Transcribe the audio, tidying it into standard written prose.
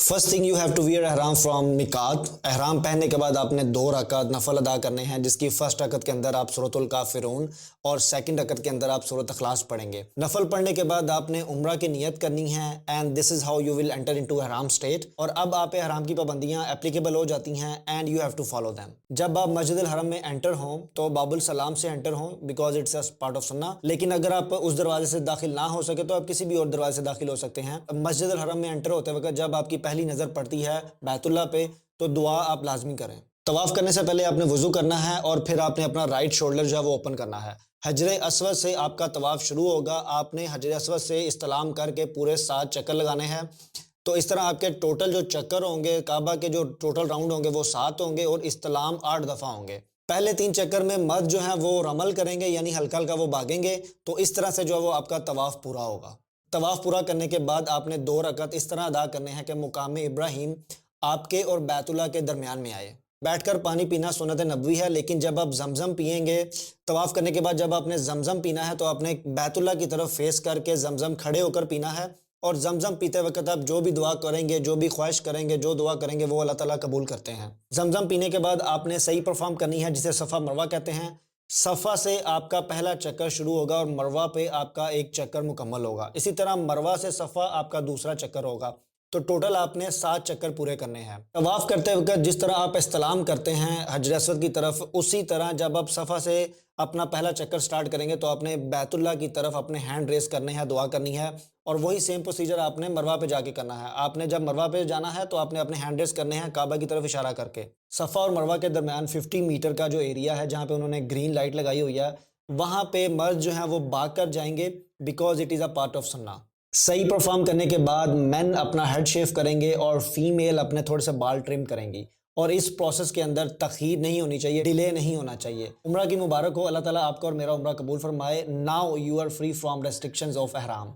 First thing you have to wear احرام from میقات. احرام پہننے کے بعد آپ نے 2 رکعت نفل ادا کرنے ہیں، جس کی فرسٹ رکعت کے اندر آپ سورۃ الکافرون اور سیکنڈ رکعت کے اندر آپ سورۃ اخلاص پڑھیں گے. نفل پڑھنے کے بعد آپ نے عمرہ کی نیت کرنی ہے and this is how you will enter into احرام اسٹیٹ. اور اب آپ احرام کی پابندیاں اپلیکیبل ہو جاتی ہیں and you have to follow them. جب آپ مسجد الحرم میں انٹر ہوں تو باب السلام سے انٹر ہوں because it's a part of سنہ. لیکن اگر آپ اس دروازے سے داخل نہ ہو سکے تو آپ کسی بھی اور دروازے سے داخل ہو سکتے ہیں. مسجد الحرم میں انٹر ہوتے وقت جب آپ کی پہلی نظر پڑتی ہے بیت اللہ پہ تو دعا آپ لازمی کریں. طواف کرنے سے پہلے آپ نے وضو کرنا ہے اور پھر آپ نے اپنا رائٹ شولڈر جو ہے وہ اوپن کرنا ہے. حجر اسود سے آپ کا طواف شروع ہوگا. آپ نے حجر اسود سے استلام کر کے پورے 7 چکر لگانے ہیں. تو اس طرح آپ کے ٹوٹل جو چکر ہوں گے کعبہ کے جو ٹوٹل راؤنڈ ہوں گے وہ 7 ہوں گے اور استلام 8 دفعہ ہوں گے. پہلے 3 چکر میں مرد جو ہیں وہ رمل کریں گے یعنی ہلکا ہلکا وہ بھاگیں گے. تو اس طرح سے جو ہے وہ آپ کا طواف پورا ہوگا. طواف پورا کرنے کے بعد آپ نے 2 رکعت اس طرح ادا کرنے ہیں کہ مقام ابراہیم آپ کے اور بیت اللہ کے درمیان میں آئے. بیٹھ کر پانی پینا سنت نبوی ہے، لیکن جب آپ زمزم پئیں گے طواف کرنے کے بعد جب آپ نے زمزم پینا ہے تو آپ نے بیت اللہ کی طرف فیس کر کے زمزم کھڑے ہو کر پینا ہے. اور زمزم پیتے وقت آپ جو بھی دعا کریں گے، جو بھی خواہش کریں گے، جو دعا کریں گے وہ اللہ تعالیٰ قبول کرتے ہیں. زمزم پینے کے بعد آپ نے صحیح پرفارم کرنی ہے جسے صفا مروہ کہتے ہیں. صفا سے آپ کا پہلا چکر شروع ہوگا اور مروہ پہ آپ کا 1 چکر مکمل ہوگا. اسی طرح مروہ سے صفا آپ کا دوسرا چکر ہوگا. تو ٹوٹل آپ نے 7 چکر پورے کرنے ہیں. طواف کرتے وقت جس طرح آپ استلام کرتے ہیں حجر اسود کی طرف، اسی طرح جب آپ صفا سے اپنا پہلا چکر سٹارٹ کریں گے تو آپ نے بیت اللہ کی طرف اپنے ہینڈ ریز کرنے ہیں، دعا کرنی ہے. اور وہی سیم پروسیجر آپ نے مروہ پہ جا کے کرنا ہے. آپ نے جب مروہ پہ جانا ہے تو آپ نے اپنے ہینڈ ریز کرنے ہیں کعبہ کی طرف اشارہ کر کے. صفا اور مروہ کے درمیان 50 میٹر کا جو ایریا ہے جہاں پہ انہوں نے گرین لائٹ لگائی ہوئی ہے، وہاں پہ مرد جو ہیں وہ بھاگ کر جائیں گے because it is a part of سنہ. صحیح پرفارم کرنے کے بعد مین اپنا ہیڈ شیو کریں گے اور فیمیل اپنے تھوڑے سے بال ٹرم کریں گی. اور اس پروسیس کے اندر تاخیر نہیں ہونی چاہیے، ڈیلے نہیں ہونا چاہیے. عمرہ کی مبارک ہو. اللہ تعالیٰ آپ کا اور میرا عمرہ قبول فرمائے. Now you are free from restrictions of احرام.